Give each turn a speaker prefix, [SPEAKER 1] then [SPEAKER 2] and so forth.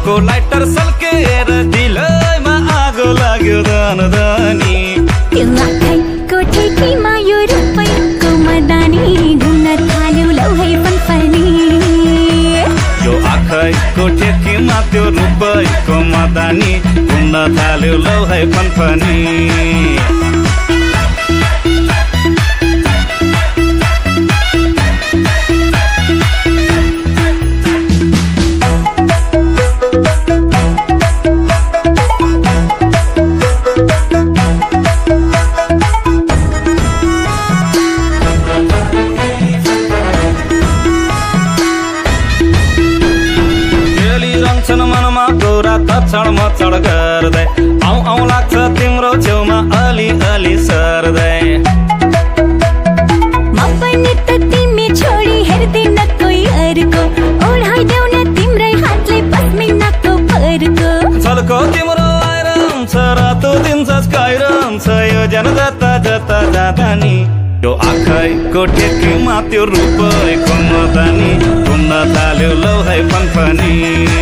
[SPEAKER 1] को लाइटर सल्केर दिलैमा आगो लाग्यो धनी
[SPEAKER 2] त्यो आँखाको ठेकीमा यो रुपैको मदानी घुम्न थाल्यो लौ है फनफनी
[SPEAKER 1] यो आँखाको ठेकीमा त्यो रुपैको मदानी घुम्न थाल्यो लौ है फनफनी मनमा गोरा तछड मचड गर्दै आउ लाग्छ तिम्रो छेउमा अलि अलि सर्दै
[SPEAKER 2] म पनि त तिमी छोडी हेर्दिन कोही अरूको ओढाइदेऊ न तिम्रै हातले पस्मिनाको फरको
[SPEAKER 1] छलको तिम्रो आइरहन्छ रातो दिन झस्काइरहन्छ यो ज्यान जता जता जाँदा नि यो आँखाको ठेकीमा त्यो रुपैको मदानी घुम्न थाल्यो लौ है फनफनी